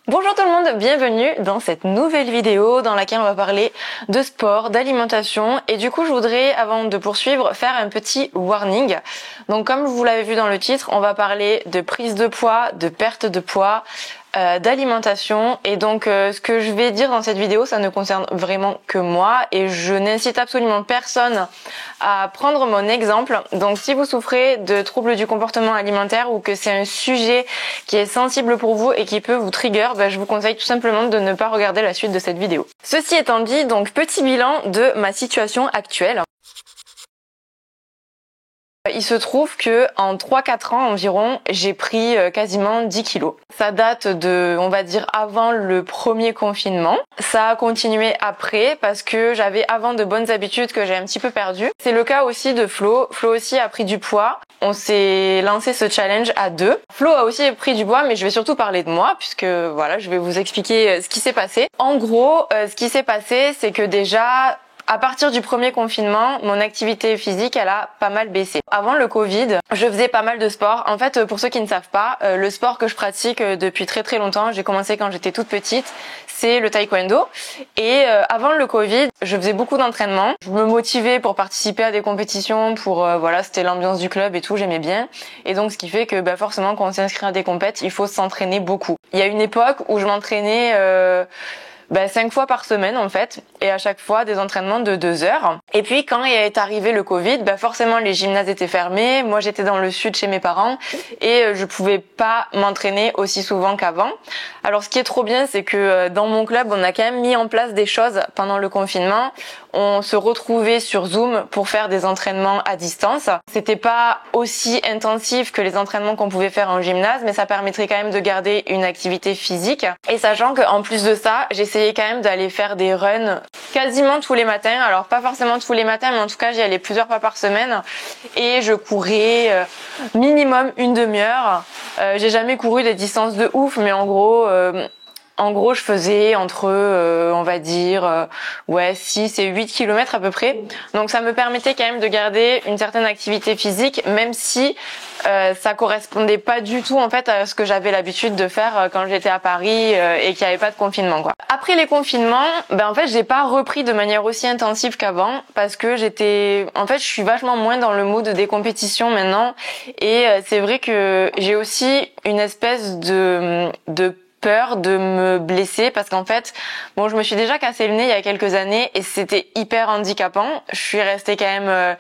Bonjour tout le monde, bienvenue dans cette nouvelle vidéo dans laquelle on va parler de sport, d'alimentation et du coup je voudrais, avant de poursuivre, faire un petit warning. Donc comme vous l'avez vu dans le titre, on va parler de prise de poids, de perte de poids, d'alimentation et donc ce que je vais dire dans cette vidéo ça ne concerne vraiment que moi et je n'incite absolument personne à prendre mon exemple. Donc si vous souffrez de troubles du comportement alimentaire ou que c'est un sujet qui est sensible pour vous et qui peut vous trigger, je vous conseille tout simplement de ne pas regarder la suite de cette vidéo. Ceci étant dit, donc petit bilan de ma situation actuelle. Il se trouve que en 3-4 ans environ, j'ai pris quasiment 10 kilos. Ça date de, on va dire, avant le premier confinement. Ça a continué après parce que j'avais avant de bonnes habitudes que j'ai un petit peu perdues. C'est le cas aussi de Flo. Flo aussi a pris du poids. On s'est lancé ce challenge à deux. Flo a aussi pris du poids, mais je vais surtout parler de moi puisque voilà, je vais vous expliquer ce qui s'est passé. En gros, ce qui s'est passé, c'est que déjà, à partir du premier confinement, mon activité physique, elle a pas mal baissé. Avant le Covid, je faisais pas mal de sport. En fait, pour ceux qui ne savent pas, le sport que je pratique depuis très longtemps, j'ai commencé quand j'étais toute petite, c'est le taekwondo. Et avant le Covid, je faisais beaucoup d'entraînement. Je me motivais pour participer à des compétitions, voilà, c'était l'ambiance du club et tout, j'aimais bien. Et donc, ce qui fait que forcément, quand on s'inscrit à des compètes, il faut s'entraîner beaucoup. Il y a une époque où je m'entraînais 5 fois par semaine en fait, et à chaque fois des entraînements de 2 heures. Et puis quand est arrivé le Covid, forcément les gymnases étaient fermés, moi j'étais dans le sud chez mes parents et je pouvais pas m'entraîner aussi souvent qu'avant. Alors ce qui est trop bien, c'est que dans mon club, on a quand même mis en place des choses pendant le confinement. On se retrouvait sur Zoom pour faire des entraînements à distance. C'était pas aussi intensif que les entraînements qu'on pouvait faire en gymnase, mais ça permettrait quand même de garder une activité physique. Et sachant qu'en plus de ça, j'essayais quand même d'aller faire des runs quasiment tous les matins. Alors pas forcément tous les matins, mais en tout cas j'y allais plusieurs fois par semaine. Et je courais minimum une demi-heure. J'ai jamais couru des distances de ouf, mais en gros, je faisais entre, on va dire, 6 et 8 kilomètres à peu près. Donc ça me permettait quand même de garder une certaine activité physique, même si ça correspondait pas du tout en fait à ce que j'avais l'habitude de faire quand j'étais à Paris et qu'il n'y avait pas de confinement quoi. Après les confinements, en fait j'ai pas repris de manière aussi intensive qu'avant parce que je suis vachement moins dans le mood des compétitions maintenant et c'est vrai que j'ai aussi une espèce de peur de me blesser parce qu'en fait, je me suis déjà cassé le nez il y a quelques années et c'était hyper handicapant. Je suis restée quand même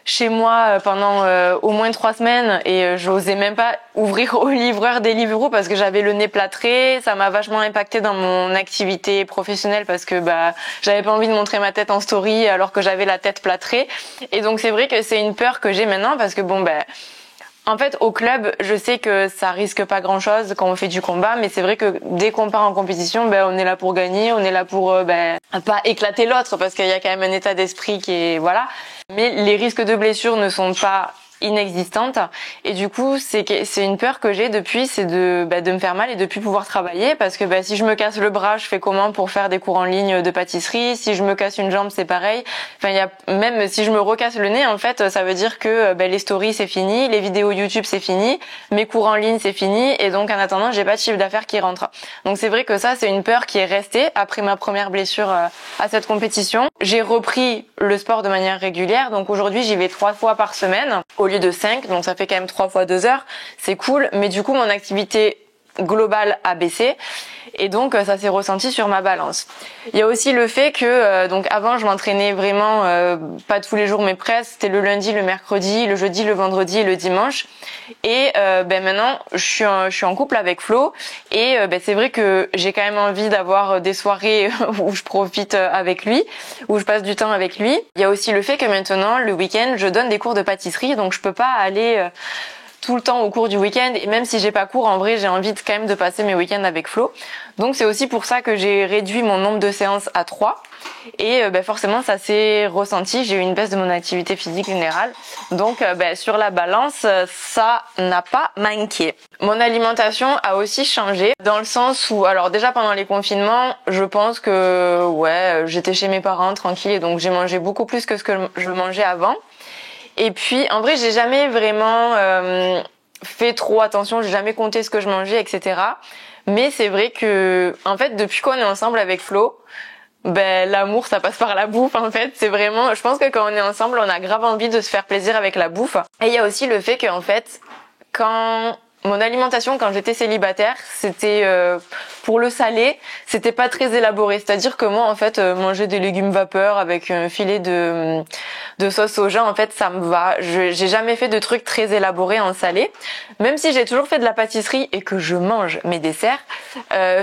chez moi pendant au moins 3 semaines et j'osais même pas ouvrir au livreur Deliveroo parce que j'avais le nez plâtré. Ça m'a vachement impacté dans mon activité professionnelle parce que j'avais pas envie de montrer ma tête en story alors que j'avais la tête plâtrée. Et donc c'est vrai que c'est une peur que j'ai maintenant parce que en fait, au club, je sais que ça risque pas grand-chose quand on fait du combat, mais c'est vrai que dès qu'on part en compétition, on est là pour gagner, on est là pour pas éclater l'autre parce qu'il y a quand même un état d'esprit qui est voilà. Mais les risques de blessure ne sont pas inexistantes et du coup c'est une peur que j'ai depuis, c'est de me faire mal et de plus pouvoir travailler parce que si je me casse le bras, je fais comment pour faire des cours en ligne de pâtisserie? Si je me casse une jambe, c'est pareil. Même si je me recasse le nez, en fait, ça veut dire que les stories c'est fini, les vidéos YouTube c'est fini, mes cours en ligne c'est fini et donc en attendant, j'ai pas de chiffre d'affaires qui rentre. Donc c'est vrai que ça c'est une peur qui est restée après ma première blessure à cette compétition. J'ai repris le sport de manière régulière, donc aujourd'hui j'y vais 3 fois par semaine au lieu de 5, donc ça fait quand même 3 fois 2 heures, c'est cool, mais du coup mon activité globale a baissé et donc ça s'est ressenti sur ma balance. Il y a aussi le fait que donc avant je m'entraînais vraiment pas tous les jours mais presque, c'était le lundi, le mercredi, le jeudi, le vendredi et le dimanche et maintenant je suis en couple avec Flo et c'est vrai que j'ai quand même envie d'avoir des soirées où je profite avec lui, où je passe du temps avec lui. Il y a aussi le fait que maintenant le week-end je donne des cours de pâtisserie donc je peux pas aller tout le temps au cours du week-end et même si j'ai pas cours en vrai j'ai envie quand même de passer mes week-ends avec Flo. Donc c'est aussi pour ça que j'ai réduit mon nombre de séances à 3 et forcément ça s'est ressenti, j'ai eu une baisse de mon activité physique générale. Donc sur la balance ça n'a pas manqué. Mon alimentation a aussi changé dans le sens où alors déjà pendant les confinements je pense que j'étais chez mes parents tranquille et donc j'ai mangé beaucoup plus que ce que je mangeais avant. Et puis en vrai j'ai jamais vraiment fait trop attention, j'ai jamais compté ce que je mangeais, etc. Mais c'est vrai que, en fait, depuis qu'on est ensemble avec Flo, ben l'amour ça passe par la bouffe en fait. C'est vraiment, je pense que quand on est ensemble, on a grave envie de se faire plaisir avec la bouffe. Et il y a aussi le fait que en fait, quand mon alimentation quand j'étais célibataire, c'était pour le salé, c'était pas très élaboré. C'est-à-dire que moi en fait, manger des légumes vapeur avec un filet de sauce soja, en fait, ça me va. J'ai jamais fait de trucs très élaborés en salé. Même si j'ai toujours fait de la pâtisserie et que je mange mes desserts,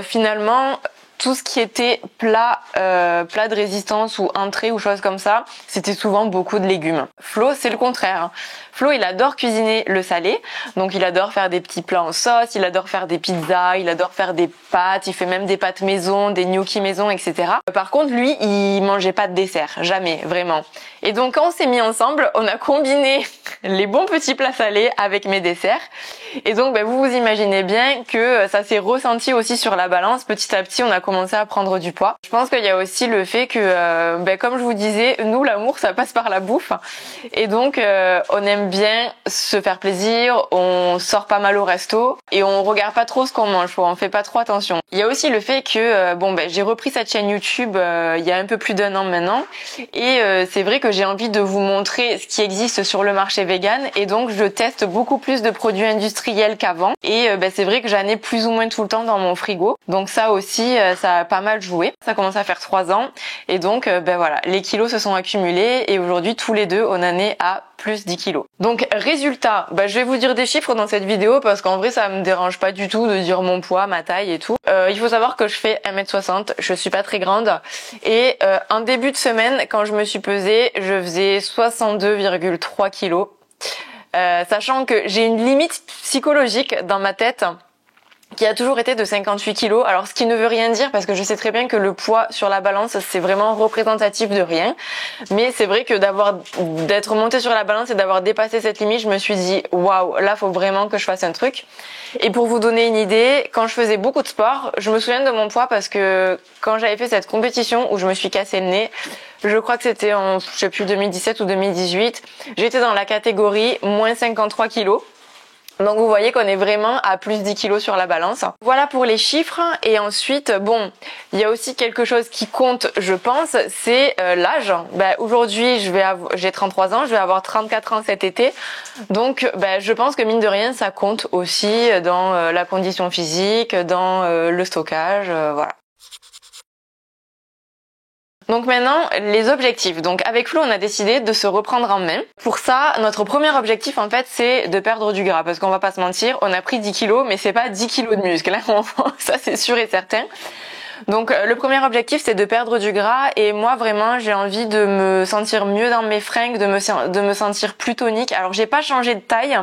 finalement tout ce qui était plat de résistance ou entrée ou choses comme ça, c'était souvent beaucoup de légumes. Flo, c'est le contraire. Flo, il adore cuisiner le salé, donc il adore faire des petits plats en sauce, il adore faire des pizzas, il adore faire des pâtes, il fait même des pâtes maison, des gnocchis maison, etc. Par contre, lui, il mangeait pas de dessert, jamais, vraiment. Et donc, quand on s'est mis ensemble, on a combiné les bons petits plats salés avec mes desserts. Et donc, vous vous imaginez bien que ça s'est ressenti aussi sur la balance. Petit à petit, on a commencé à prendre du poids. Je pense qu'il y a aussi le fait que, comme je vous disais, nous, l'amour, ça passe par la bouffe. Et donc, on aime bien se faire plaisir, on sort pas mal au resto et on regarde pas trop ce qu'on mange, on fait pas trop attention. Il y a aussi le fait que, j'ai repris cette chaîne YouTube il y a un peu plus d'1 an maintenant. Et c'est vrai que j'ai envie de vous montrer ce qui existe sur le marché vegan. Et donc, je teste beaucoup plus de produits industriels qu'avant. Et c'est vrai que j'en ai plus ou moins tout le temps dans mon frigo. Donc ça aussi, ça a pas mal joué. Ça commence à faire 3 ans. Et donc, voilà, les kilos se sont accumulés. Et aujourd'hui, tous les deux, on en est à plus 10 kilos. Donc résultat, je vais vous dire des chiffres dans cette vidéo parce qu'en vrai ça me dérange pas du tout de dire mon poids, ma taille et tout. Il faut savoir que je fais 1m60, je suis pas très grande et en début de semaine quand je me suis pesée, je faisais 62,3 kilos. Sachant que j'ai une limite psychologique dans ma tête qui a toujours été de 58 kilos. Alors, ce qui ne veut rien dire parce que je sais très bien que le poids sur la balance, c'est vraiment représentatif de rien. Mais c'est vrai que d'être montée sur la balance et d'avoir dépassé cette limite, je me suis dit, waouh, là, faut vraiment que je fasse un truc. Et pour vous donner une idée, quand je faisais beaucoup de sport, je me souviens de mon poids parce que quand j'avais fait cette compétition où je me suis cassé le nez, je crois que c'était en, 2017 ou 2018, j'étais dans la catégorie moins 53 kilos. Donc vous voyez qu'on est vraiment à plus 10 kilos sur la balance. Voilà pour les chiffres. Et ensuite, il y a aussi quelque chose qui compte, je pense, c'est l'âge. Aujourd'hui, j'ai 33 ans, je vais avoir 34 ans cet été. Donc je pense que mine de rien, ça compte aussi dans la condition physique, dans le stockage, voilà. Donc maintenant, les objectifs. Donc avec Flo, on a décidé de se reprendre en main. Pour ça, notre premier objectif, en fait, c'est de perdre du gras. Parce qu'on va pas se mentir, on a pris 10 kilos, mais c'est pas 10 kilos de muscle. Ça, c'est sûr et certain. Donc le premier objectif, c'est de perdre du gras. Et moi, vraiment, j'ai envie de me sentir mieux dans mes fringues, de me sentir plus tonique. Alors, j'ai pas changé de taille.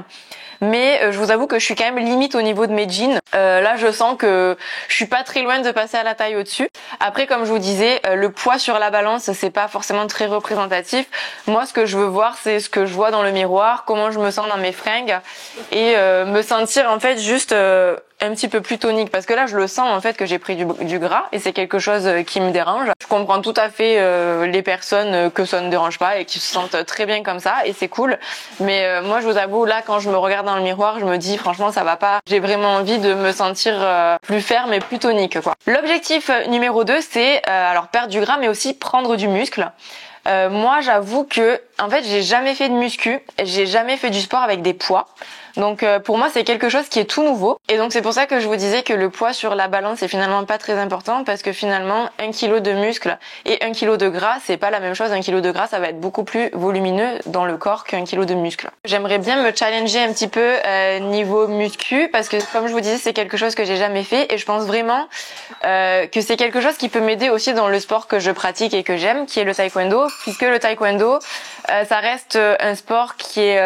Mais je vous avoue que je suis quand même limite au niveau de mes jeans. Là, je sens que je suis pas très loin de passer à la taille au-dessus. Après, comme je vous disais, le poids sur la balance, c'est pas forcément très représentatif. Moi, ce que je veux voir, c'est ce que je vois dans le miroir, comment je me sens dans mes fringues et me sentir en fait juste un petit peu plus tonique parce que là je le sens en fait que j'ai pris du gras et c'est quelque chose qui me dérange. Je comprends tout à fait les personnes que ça ne dérange pas et qui se sentent très bien comme ça et c'est cool. Mais moi je vous avoue là quand je me regarde dans le miroir je me dis franchement ça va pas. J'ai vraiment envie de me sentir plus ferme et plus tonique quoi. L'objectif numéro 2 c'est alors perdre du gras mais aussi prendre du muscle. Moi j'avoue que en fait j'ai jamais fait de muscu, j'ai jamais fait du sport avec des poids. Donc pour moi c'est quelque chose qui est tout nouveau et donc c'est pour ça que je vous disais que le poids sur la balance est finalement pas très important parce que finalement 1 kg de muscle et 1 kg de gras c'est pas la même chose. 1 kg de gras ça va être beaucoup plus volumineux dans le corps qu'1 kg de muscle. J'aimerais bien me challenger un petit peu niveau muscu parce que comme je vous disais c'est quelque chose que j'ai jamais fait et je pense vraiment que c'est quelque chose qui peut m'aider aussi dans le sport que je pratique et que j'aime qui est le taekwondo puisque le taekwondo ça reste un sport qui est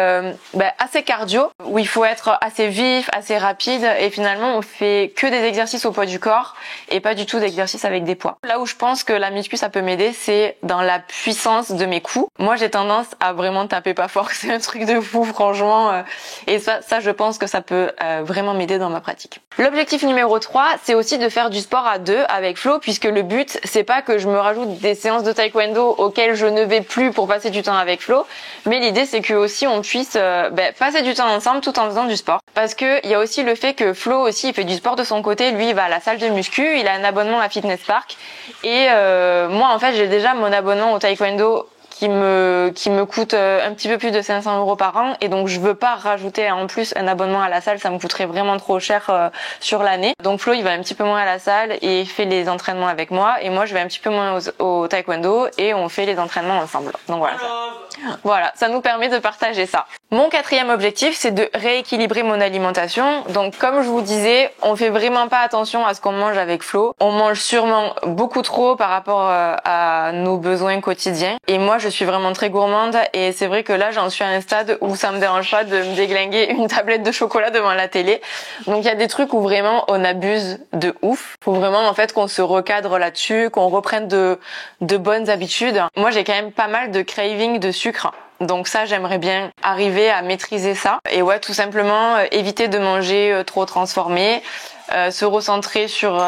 assez cardio où il faut être assez vif, assez rapide et finalement on fait que des exercices au poids du corps et pas du tout d'exercices avec des poids. Là où je pense que la muscu ça peut m'aider c'est dans la puissance de mes coups. Moi j'ai tendance à vraiment taper pas fort, c'est un truc de fou franchement et ça je pense que ça peut vraiment m'aider dans ma pratique. L'objectif numéro 3 c'est aussi de faire du sport à deux avec Flo puisque le but c'est pas que je me rajoute des séances de taekwondo auxquelles je ne vais plus pour passer du temps avec Flo mais l'idée c'est que aussi on puisse passer du temps ensemble tout tout en faisant du sport. Parce que il y a aussi le fait que Flo aussi il fait du sport de son côté, lui il va à la salle de muscu, il a un abonnement à Fitness Park et moi en fait j'ai déjà mon abonnement au taekwondo qui me coûte un petit peu plus de 500 € par an et donc je veux pas rajouter en plus un abonnement à la salle, ça me coûterait vraiment trop cher sur l'année. Donc Flo il va un petit peu moins à la salle et il fait les entraînements avec moi et moi je vais un petit peu moins au taekwondo et on fait les entraînements ensemble. Donc voilà, ça nous permet de partager ça. Mon quatrième objectif, c'est de rééquilibrer mon alimentation. Donc comme je vous disais, on fait vraiment pas attention à ce qu'on mange avec Flo. On mange sûrement beaucoup trop par rapport à nos besoins quotidiens. Et moi, je suis vraiment très gourmande et c'est vrai que là, j'en suis à un stade où ça me dérange pas de me déglinguer une tablette de chocolat devant la télé. Donc il y a des trucs où vraiment on abuse de ouf. Faut vraiment en fait qu'on se recadre là-dessus, qu'on reprenne de bonnes habitudes. Moi, j'ai quand même pas mal de craving de sucre. Donc ça, j'aimerais bien arriver à maîtriser ça. Et ouais, tout simplement éviter de manger trop transformé, se recentrer sur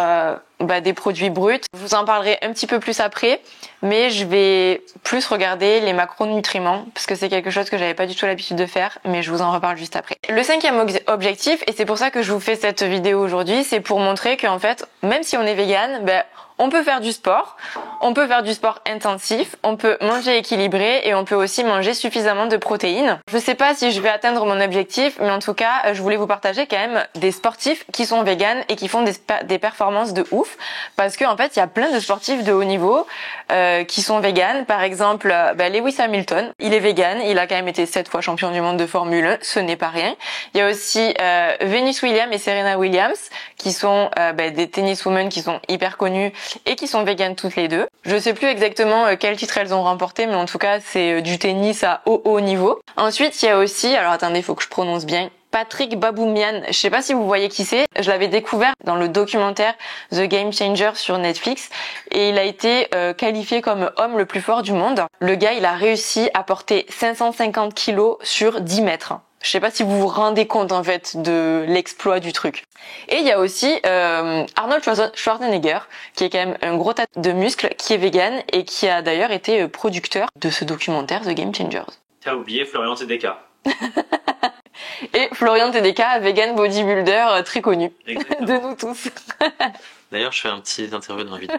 des produits bruts. Je vous en parlerai un petit peu plus après, mais je vais plus regarder les macronutriments parce que c'est quelque chose que j'avais pas du tout l'habitude de faire, mais je vous en reparle juste après. Le cinquième objectif, et c'est pour ça que je vous fais cette vidéo aujourd'hui, c'est pour montrer qu'en fait, même si on est vegan, on peut faire du sport, on peut faire du sport intensif, on peut manger équilibré et on peut aussi manger suffisamment de protéines. Je sais pas si je vais atteindre mon objectif, mais en tout cas, je voulais vous partager quand même des sportifs qui sont véganes et qui font des performances de ouf. Parce que en fait, il y a plein de sportifs de haut niveau qui sont véganes. Par exemple, Lewis Hamilton, il est vegan, il a quand même été 7 fois champion du monde de Formule 1, ce n'est pas rien. Il y a aussi Venus Williams et Serena Williams qui sont des tenniswomen qui sont hyper connues et qui sont véganes toutes les deux. Je sais plus exactement quel titre elles ont remporté, mais en tout cas c'est du tennis à haut niveau. Ensuite il y a aussi, alors attendez, faut que je prononce bien, Patrick Baboumian. Je sais pas si vous voyez qui c'est. Je l'avais découvert dans le documentaire The Game Changer sur Netflix et il a été qualifié comme homme le plus fort du monde. Le gars, il a réussi à porter 550 kilos sur 10 mètres. Je sais pas si vous vous rendez compte en fait de l'exploit du truc. Et il y a aussi Arnold Schwarzenegger qui est quand même un gros tas de muscles, qui est vegan et qui a d'ailleurs été producteur de ce documentaire The Game Changers. T'as oublié Florian TDK. Et Florian TDK, vegan bodybuilder très connu. Exactement. De nous tous. D'ailleurs, je fais un petit interview dans la vidéo.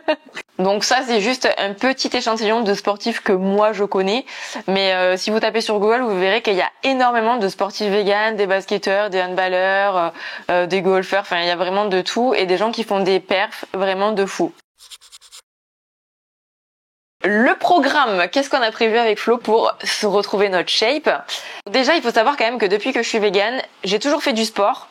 Donc ça, c'est juste un petit échantillon de sportifs que moi je connais. Mais si vous tapez sur Google, vous verrez qu'il y a énormément de sportifs véganes, des basketteurs, des handballeurs, des golfeurs. Enfin, il y a vraiment de tout et des gens qui font des perfs vraiment de fou. Le programme, qu'est-ce qu'on a prévu avec Flo pour se retrouver notre shape? Déjà, il faut savoir quand même que depuis que je suis végane, j'ai toujours fait du sport.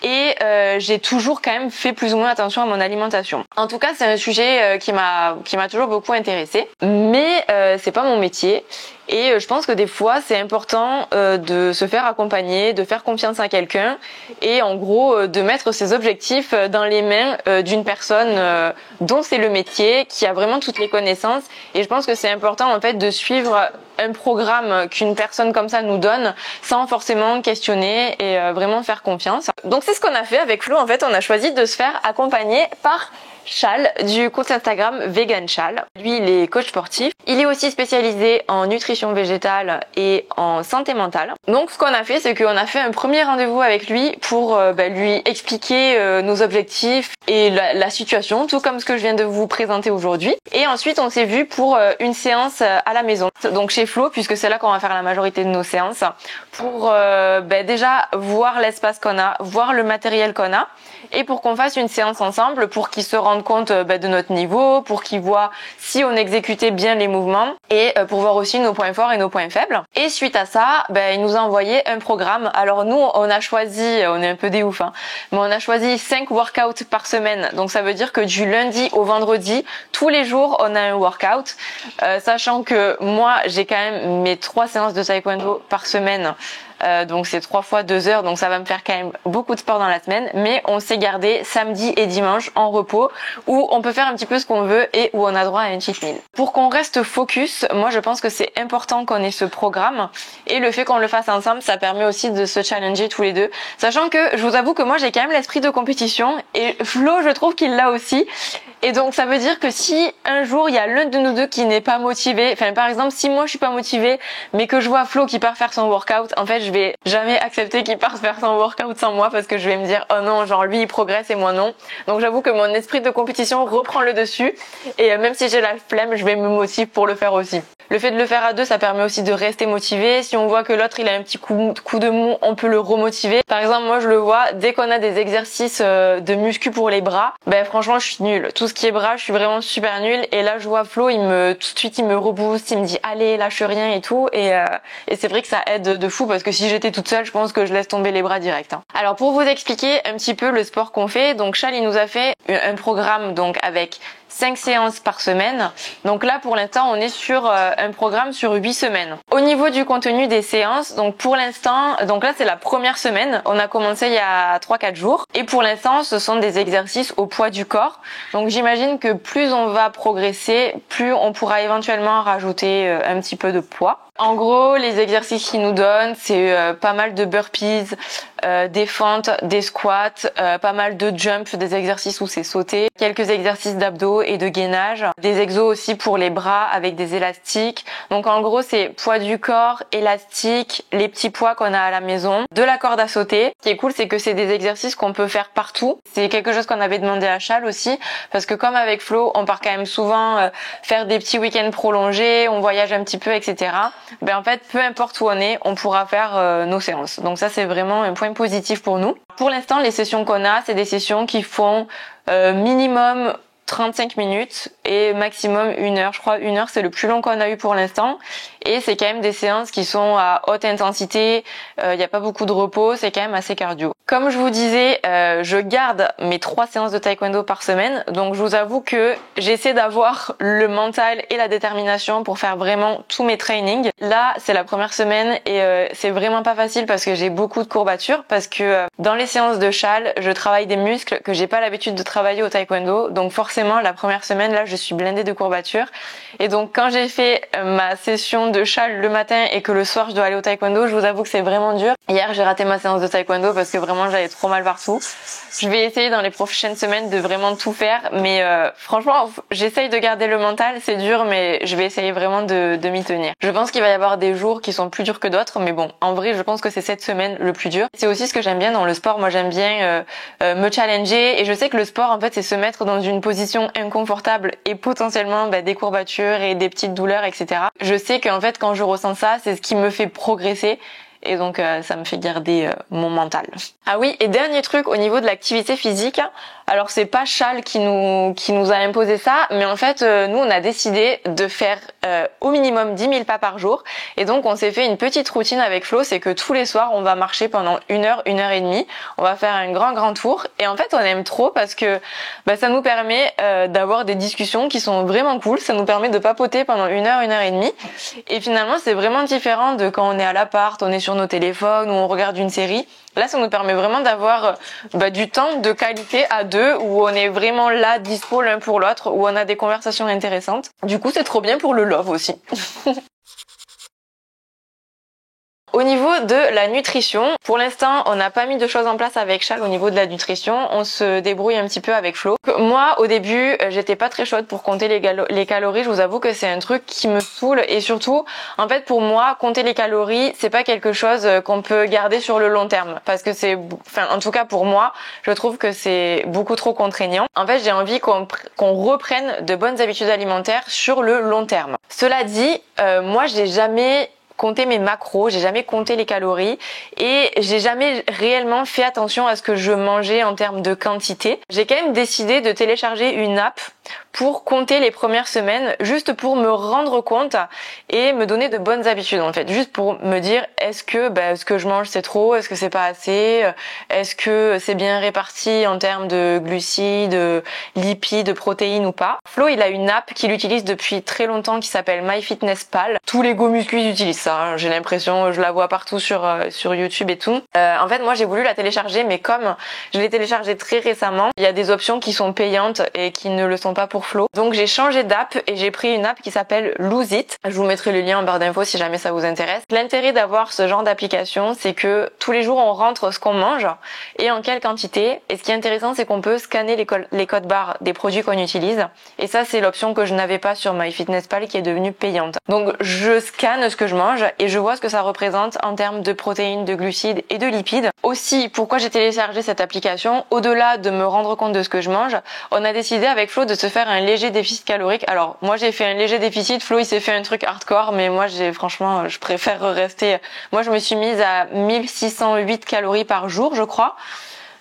Et j'ai toujours quand même fait plus ou moins attention à mon alimentation. En tout cas, c'est un sujet qui m'a toujours beaucoup intéressée, mais c'est pas mon métier. Et je pense que des fois, c'est important de se faire accompagner, de faire confiance à quelqu'un et en gros de mettre ses objectifs dans les mains d'une personne dont c'est le métier, qui a vraiment toutes les connaissances. Et je pense que c'est important en fait de suivre un programme qu'une personne comme ça nous donne sans forcément questionner et vraiment faire confiance. Donc c'est ce qu'on a fait avec Flo. En fait, on a choisi de se faire accompagner par Chal du compte Instagram Vegan Chal. Lui, il est coach sportif. Il est aussi spécialisé en nutrition végétale et en santé mentale. Donc, ce qu'on a fait, c'est qu'on a fait un premier rendez-vous avec lui pour lui expliquer nos objectifs et la situation, tout comme ce que je viens de vous présenter aujourd'hui. Et ensuite, on s'est vu pour une séance à la maison. Donc, chez Flo, puisque c'est là qu'on va faire la majorité de nos séances, pour déjà voir l'espace qu'on a, voir le matériel qu'on a, et pour qu'on fasse une séance ensemble, pour qu'il se rende compte de notre niveau, pour qu'il voit si on exécutait bien les mouvements et pour voir aussi nos points forts et nos points faibles. Et suite à ça, il nous a envoyé un programme. Alors nous, on a choisi, on est un peu des ouf, mais on a choisi 5 workouts par semaine. Donc ça veut dire que du lundi au vendredi, tous les jours, on a un workout. Sachant que moi, j'ai quand même mes 3 séances de taekwondo par semaine. Donc c'est 3 fois 2 heures, donc ça va me faire quand même beaucoup de sport dans la semaine, mais on s'est gardé samedi et dimanche en repos où on peut faire un petit peu ce qu'on veut et où on a droit à un cheat meal. Pour qu'on reste focus, moi je pense que c'est important qu'on ait ce programme et le fait qu'on le fasse ensemble, ça permet aussi de se challenger tous les deux, sachant que je vous avoue que moi j'ai quand même l'esprit de compétition et Flo je trouve qu'il l'a aussi Et donc ça veut dire que si un jour il y a l'un de nous deux qui n'est pas motivé, enfin par exemple si moi je suis pas motivée mais que je vois Flo qui part faire son workout, en fait je vais jamais accepter qu'il parte faire son workout sans moi parce que je vais me dire oh non, genre lui il progresse et moi non. Donc j'avoue que mon esprit de compétition reprend le dessus et même si j'ai la flemme, je vais me motiver pour le faire aussi. Le fait de le faire à deux, ça permet aussi de rester motivé. Si on voit que l'autre il a un petit coup de mou, on peut le remotiver. Par exemple, moi je le vois, dès qu'on a des exercices de muscu pour les bras, ben franchement je suis nulle. Tout ce qui est bras, je suis vraiment super nulle. Et là je vois Flo, tout de suite il me rebooste, il me dit allez lâche rien et tout. Et c'est vrai que ça aide de fou parce que si j'étais toute seule, je pense que je laisse tomber les bras direct. Alors pour vous expliquer un petit peu le sport qu'on fait, donc Charles il nous a fait un programme donc avec 5 séances par semaine. Donc là, pour l'instant, on est sur un programme sur 8 semaines. Au niveau du contenu des séances, donc pour l'instant, donc là, c'est la première semaine. On a commencé il y a 3-4 jours. Et pour l'instant, ce sont des exercices au poids du corps. Donc j'imagine que plus on va progresser, plus on pourra éventuellement rajouter un petit peu de poids. En gros, les exercices qu'ils nous donnent, c'est pas mal de burpees, des fentes, des squats, pas mal de jumps, des exercices où c'est sauter, quelques exercices d'abdos et de gainage, des exos aussi pour les bras avec des élastiques. Donc en gros, c'est poids du corps, élastique, les petits poids qu'on a à la maison, de la corde à sauter. Ce qui est cool, c'est que c'est des exercices qu'on peut faire partout. C'est quelque chose qu'on avait demandé à Chal aussi, parce que comme avec Flo, on part quand même souvent faire des petits week-ends prolongés, on voyage un petit peu, etc. Ben en fait, peu importe où on est, on pourra faire nos séances. Donc ça, c'est vraiment un point positif pour nous. Pour l'instant, les sessions qu'on a, c'est des sessions qui font minimum 35 minutes et maximum 1 heure. Je crois 1 heure, c'est le plus long qu'on a eu pour l'instant. Et c'est quand même des séances qui sont à haute intensité. Il n'y a pas beaucoup de repos, c'est quand même assez cardio. Comme je vous disais, je garde mes 3 séances de taekwondo par semaine. Donc je vous avoue que j'essaie d'avoir le mental et la détermination pour faire vraiment tous mes trainings. Là, c'est la première semaine et c'est vraiment pas facile parce que j'ai beaucoup de courbatures. Parce que dans les séances de Chal, je travaille des muscles que j'ai pas l'habitude de travailler au taekwondo. Donc forcément, la première semaine, là, je suis blindée de courbatures. Et donc quand j'ai fait ma session de Chal le matin et que le soir je dois aller au taekwondo, je vous avoue que c'est vraiment dur. Hier, j'ai raté ma séance de taekwondo parce que vraiment j'avais trop mal partout. Je vais essayer dans les prochaines semaines de vraiment tout faire, mais franchement, j'essaye de garder le mental, c'est dur, mais je vais essayer vraiment de m'y tenir. Je pense qu'il va y avoir des jours qui sont plus durs que d'autres, mais bon, en vrai, je pense que c'est cette semaine le plus dur. C'est aussi ce que j'aime bien dans le sport. Moi, j'aime bien me challenger, et je sais que le sport, en fait, c'est se mettre dans une position inconfortable et potentiellement des courbatures et des petites douleurs, etc. Je sais qu'en fait, quand je ressens ça, c'est ce qui me fait progresser. Et donc ça me fait garder mon mental. Ah oui, et dernier truc au niveau de l'activité physique, alors c'est pas Chal qui nous a imposé ça, mais en fait nous on a décidé de faire au minimum 10 000 pas par jour. Et donc on s'est fait une petite routine avec Flo, c'est que tous les soirs on va marcher pendant 1 heure, 1 heure et demie. On va faire un grand tour, et en fait on aime trop parce que ça nous permet d'avoir des discussions qui sont vraiment cool. Ça nous permet de papoter pendant 1 heure, 1 heure et demie. Et finalement c'est vraiment différent de quand on est à l'appart, on est sur nos téléphones ou on regarde une série. Là, ça nous permet vraiment d'avoir du temps de qualité à deux, où on est vraiment là, dispo l'un pour l'autre, où on a des conversations intéressantes. Du coup, c'est trop bien pour le love aussi. Au niveau de la nutrition, pour l'instant, on n'a pas mis de choses en place avec Chal au niveau de la nutrition. On se débrouille un petit peu avec Flo. Moi, au début, j'étais pas très chaude pour compter les calories. Je vous avoue que c'est un truc qui me saoule. Et surtout, en fait, pour moi, compter les calories, c'est pas quelque chose qu'on peut garder sur le long terme. Parce que en tout cas pour moi, je trouve que c'est beaucoup trop contraignant. En fait, j'ai envie qu'on reprenne de bonnes habitudes alimentaires sur le long terme. Cela dit, moi, j'ai jamais compter mes macros, j'ai jamais compté les calories et j'ai jamais réellement fait attention à ce que je mangeais en termes de quantité. J'ai quand même décidé de télécharger une app pour compter les premières semaines, juste pour me rendre compte et me donner de bonnes habitudes en fait, juste pour me dire est-ce que ce que je mange c'est trop, est-ce que c'est pas assez, est-ce que c'est bien réparti en termes de glucides, lipides, protéines ou pas. Flo, il a une app qu'il utilise depuis très longtemps qui s'appelle MyFitnessPal. Tous les go muscu utilisent ça, hein. J'ai l'impression, je la vois partout sur YouTube et tout. En fait, moi j'ai voulu la télécharger, mais comme je l'ai téléchargée très récemment, il y a des options qui sont payantes et qui ne le sont non pas pour Flo. Donc j'ai changé d'app et j'ai pris une app qui s'appelle Lose It. Je vous mettrai le lien en barre d'infos si jamais ça vous intéresse. L'intérêt d'avoir ce genre d'application, c'est que tous les jours on rentre ce qu'on mange et en quelle quantité. Et ce qui est intéressant, c'est qu'on peut scanner les codes barres des produits qu'on utilise. Et ça, c'est l'option que je n'avais pas sur MyFitnessPal qui est devenue payante. Donc je scanne ce que je mange et je vois ce que ça représente en termes de protéines, de glucides et de lipides. Aussi, pourquoi j'ai téléchargé cette application, au-delà de me rendre compte de ce que je mange, on a décidé avec Flo de se faire un léger déficit calorique. Alors moi j'ai fait un léger déficit, Flo il s'est fait un truc hardcore, mais moi franchement je préfère rester. Moi je me suis mise à 1608 calories par jour, je crois.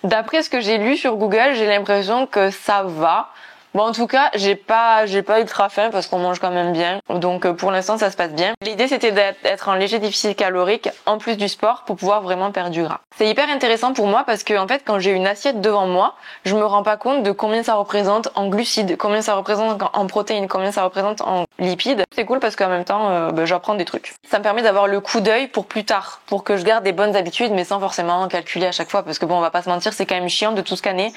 D'après ce que j'ai lu sur Google, j'ai l'impression que ça va. Bon, en tout cas, j'ai pas ultra faim parce qu'on mange quand même bien. Donc, pour l'instant, ça se passe bien. L'idée, c'était d'être en léger déficit calorique en plus du sport pour pouvoir vraiment perdre du gras. C'est hyper intéressant pour moi parce que, en fait, quand j'ai une assiette devant moi, je me rends pas compte de combien ça représente en glucides, combien ça représente en protéines, combien ça représente en lipides. C'est cool parce qu'en même temps, j'apprends des trucs. Ça me permet d'avoir le coup d'œil pour plus tard, pour que je garde des bonnes habitudes, mais sans forcément calculer à chaque fois parce que bon, on va pas se mentir, c'est quand même chiant de tout scanner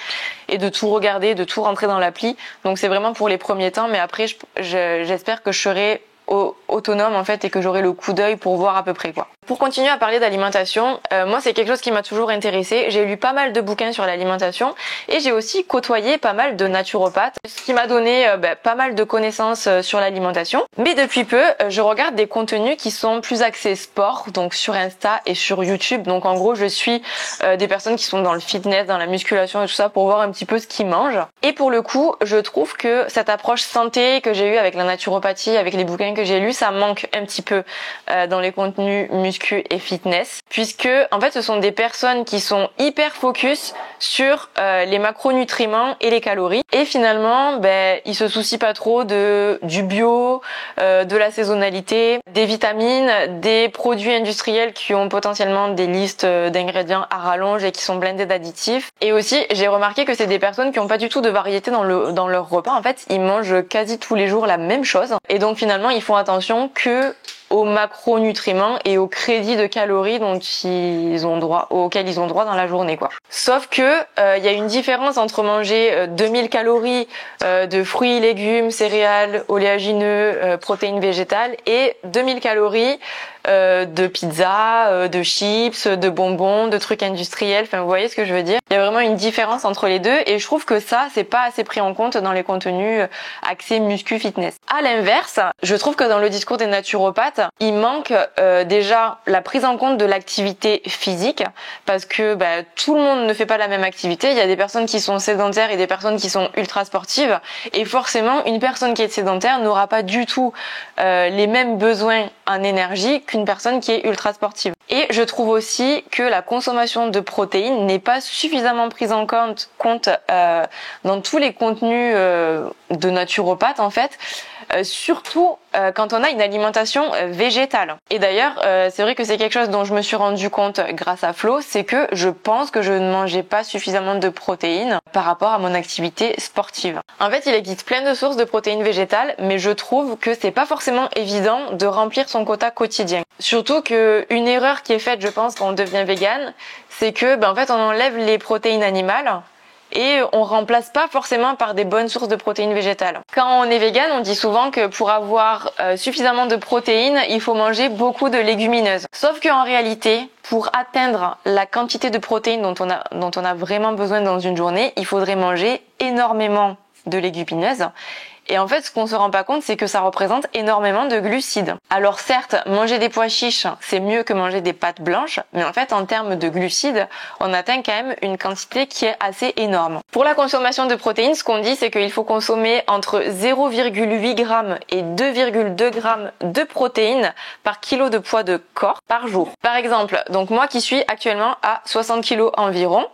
et de tout regarder, de tout rentrer dans l'appli. Donc c'est vraiment pour les premiers temps, mais après j'espère que je serai autonome en fait et que j'aurai le coup d'œil pour voir à peu près quoi. Pour continuer à parler d'alimentation, moi c'est quelque chose qui m'a toujours intéressée. J'ai lu pas mal de bouquins sur l'alimentation et j'ai aussi côtoyé pas mal de naturopathes, ce qui m'a donné pas mal de connaissances sur l'alimentation. Mais depuis peu, je regarde des contenus qui sont plus axés sport, donc sur Insta et sur YouTube. Donc en gros, je suis des personnes qui sont dans le fitness, dans la musculation et tout ça pour voir un petit peu ce qu'ils mangent. Et pour le coup, je trouve que cette approche santé que j'ai eue avec la naturopathie, avec les bouquins que j'ai lus, ça manque un petit peu dans les contenus muscu et fitness, puisque en fait ce sont des personnes qui sont hyper focus sur les macronutriments et les calories, et finalement ils se soucient pas trop du bio, de la saisonnalité, des vitamines, des produits industriels qui ont potentiellement des listes d'ingrédients à rallonge et qui sont blindés d'additifs. Et aussi j'ai remarqué que c'est des personnes qui ont pas du tout de variété dans leur repas. En fait ils mangent quasi tous les jours la même chose, et donc finalement ils font attention que aux macronutriments et aux crédits de calories auxquels ils ont droit dans la journée quoi. Sauf que il y a une différence entre manger 2000 calories de fruits, légumes, céréales, oléagineux, protéines végétales et 2000 calories de pizza, de chips, de bonbons, de trucs industriels. Enfin, vous voyez ce que je veux dire. Il y a vraiment une différence entre les deux et je trouve que ça, c'est pas assez pris en compte dans les contenus axés muscu fitness. À l'inverse, je trouve que dans le discours des naturopathes, il manque déjà la prise en compte de l'activité physique parce que tout le monde ne fait pas la même activité. Il y a des personnes qui sont sédentaires et des personnes qui sont ultra sportives et forcément, une personne qui est sédentaire n'aura pas du tout les mêmes besoins en énergie qu'une personne qui est ultra sportive. Et je trouve aussi que la consommation de protéines n'est pas suffisamment prise en compte dans tous les contenus de naturopathes en fait, surtout quand on a une alimentation végétale. Et d'ailleurs, c'est vrai que c'est quelque chose dont je me suis rendu compte grâce à Flo, c'est que je pense que je ne mangeais pas suffisamment de protéines par rapport à mon activité sportive. En fait, il existe plein de sources de protéines végétales, mais je trouve que c'est pas forcément évident de remplir son quota quotidien. Surtout que une erreur qui est faite, je pense, quand on devient végane, c'est que en fait, on enlève les protéines animales et on remplace pas forcément par des bonnes sources de protéines végétales. Quand on est vegan, on dit souvent que pour avoir suffisamment de protéines, il faut manger beaucoup de légumineuses. Sauf qu'en réalité, pour atteindre la quantité de protéines dont on a vraiment besoin dans une journée, il faudrait manger énormément de légumineuses. Et en fait, ce qu'on se rend pas compte, c'est que ça représente énormément de glucides. Alors certes, manger des pois chiches, c'est mieux que manger des pâtes blanches, mais en fait, en termes de glucides, on atteint quand même une quantité qui est assez énorme. Pour la consommation de protéines, ce qu'on dit, c'est qu'il faut consommer entre 0,8 g et 2,2 g de protéines par kilo de poids de corps par jour. Par exemple, donc moi qui suis actuellement à 60 kg environ,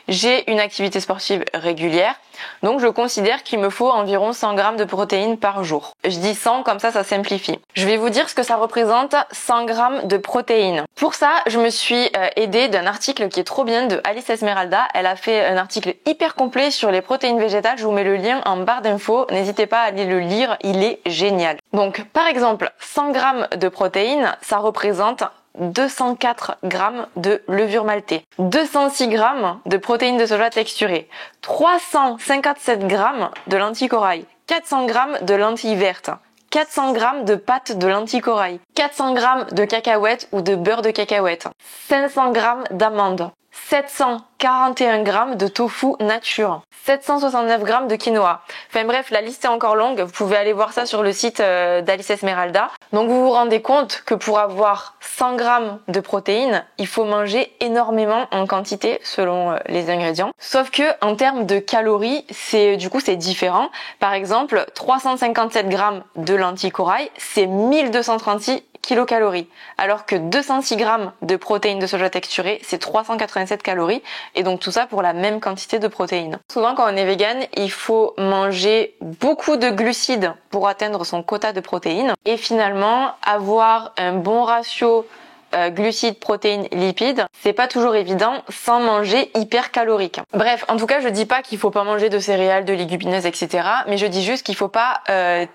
j'ai une activité sportive régulière, donc je considère qu'il me faut environ 100 g de protéines par jour. Je dis 100 comme ça simplifie. Je vais vous dire ce que ça représente 100 g de protéines. Pour ça, je me suis aidée d'un article qui est trop bien de Alice Esmeralda. Elle a fait un article hyper complet sur les protéines végétales. Je vous mets le lien en barre d'infos. N'hésitez pas à aller le lire, il est génial. Donc par exemple, 100 g de protéines, ça représente 204 g de levure maltée, 206 g de protéines de soja texturées, 357 g de lentilles corail, 400 g de lentilles vertes, 400 g de pâte de lentilles corail, 400 g de cacahuètes ou de beurre de cacahuète, 500 g d'amandes, 741 g de tofu nature, 769 g de quinoa. Enfin bref, la liste est encore longue, vous pouvez aller voir ça sur le site d'Alice Esmeralda. Donc vous vous rendez compte que pour avoir 100 g de protéines, il faut manger énormément en quantité selon les ingrédients. Sauf que en termes de calories, c'est différent. Par exemple, 357 g de lentilles corail, c'est 1236 kilocalories, alors que 206 g de protéines de soja texturées, c'est 387 calories, et donc tout ça pour la même quantité de protéines. Souvent quand on est vegan, il faut manger beaucoup de glucides pour atteindre son quota de protéines, et finalement avoir un bon ratio glucides, protéines, lipides, c'est pas toujours évident sans manger hyper calorique. Bref, en tout cas, je dis pas qu'il faut pas manger de céréales, de légumineuses, etc. Mais je dis juste qu'il faut pas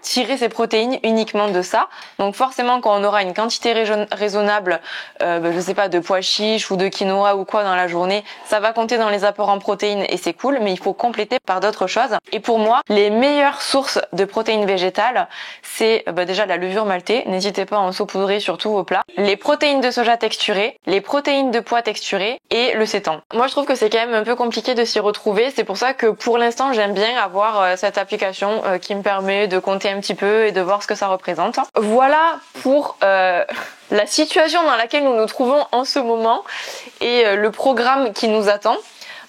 tirer ses protéines uniquement de ça. Donc forcément, quand on aura une quantité raisonnable, je sais pas, de pois chiches ou de quinoa ou quoi dans la journée, ça va compter dans les apports en protéines et c'est cool, mais il faut compléter par d'autres choses. Et pour moi, les meilleures sources de protéines végétales, c'est déjà la levure maltée. N'hésitez pas à en saupoudrer sur tous vos plats. Les protéines de soja texturées, les protéines de pois texturées et le sétan. Moi je trouve que c'est quand même un peu compliqué de s'y retrouver, c'est pour ça que pour l'instant j'aime bien avoir cette application qui me permet de compter un petit peu et de voir ce que ça représente. Voilà pour la situation dans laquelle nous nous trouvons en ce moment et le programme qui nous attend.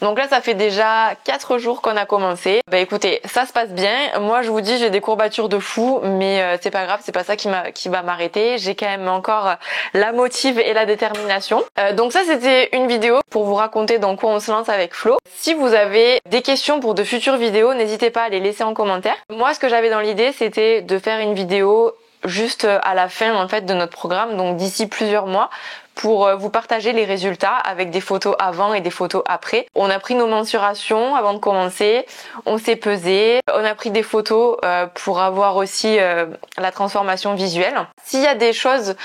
Donc là, ça fait déjà 4 jours qu'on a commencé. Bah écoutez, ça se passe bien. Moi, je vous dis, j'ai des courbatures de fou, mais c'est pas grave, c'est pas ça qui va m'arrêter. J'ai quand même encore la motive et la détermination. Donc ça, c'était une vidéo pour vous raconter dans quoi on se lance avec Flo. Si vous avez des questions pour de futures vidéos, n'hésitez pas à les laisser en commentaire. Moi, ce que j'avais dans l'idée, c'était de faire une vidéo juste à la fin en fait de notre programme, donc d'ici plusieurs mois, pour vous partager les résultats avec des photos avant et des photos après. On a pris nos mensurations avant de commencer, on s'est pesé, on a pris des photos pour avoir aussi la transformation visuelle. S'il y a des choses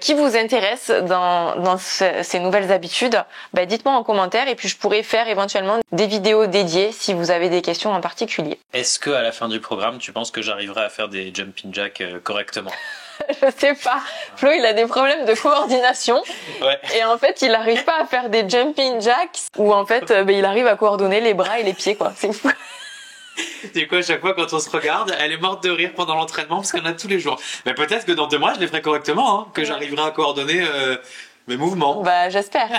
qui vous intéressent dans ces nouvelles habitudes, dites-moi en commentaire et puis je pourrais faire éventuellement des vidéos dédiées si vous avez des questions en particulier. Est-ce que à la fin du programme, tu penses que j'arriverai à faire des jumping jacks correctement? Je sais pas. Flo, il a des problèmes de coordination. Ouais. Et en fait, il arrive pas à faire des jumping jacks où en fait, il arrive à coordonner les bras et les pieds, quoi. C'est fou. Du coup, à chaque fois, quand on se regarde, elle est morte de rire pendant l'entraînement parce qu'on a tous les jours. Mais peut-être que dans 2 mois, je les ferai correctement, hein, que j'arriverai à coordonner mes mouvements. J'espère.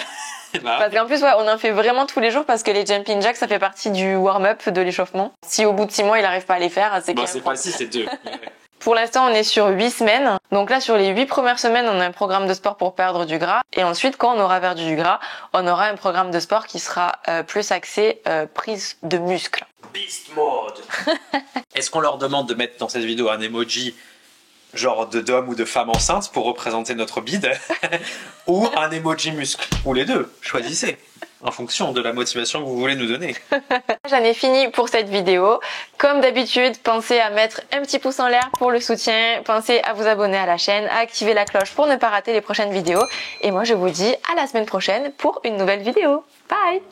Parce qu'en plus, on en fait vraiment tous les jours parce que les jumping jacks, ça fait partie du warm-up de l'échauffement. Si au bout de 6 mois, il arrive pas à les faire, c'est c'est pas 6, c'est 2. Pour l'instant, on est sur 8 semaines. Donc là, sur les 8 premières semaines, on a un programme de sport pour perdre du gras. Et ensuite, quand on aura perdu du gras, on aura un programme de sport qui sera plus axé prise de muscle. Beast mode. Est-ce qu'on leur demande de mettre dans cette vidéo un emoji genre d'homme ou de femme enceinte pour représenter notre bide ou un emoji muscle? Ou les deux, choisissez. En fonction de la motivation que vous voulez nous donner. J'en ai fini pour cette vidéo. Comme d'habitude, pensez à mettre un petit pouce en l'air pour le soutien. Pensez à vous abonner à la chaîne, à activer la cloche pour ne pas rater les prochaines vidéos. Et moi, je vous dis à la semaine prochaine pour une nouvelle vidéo. Bye!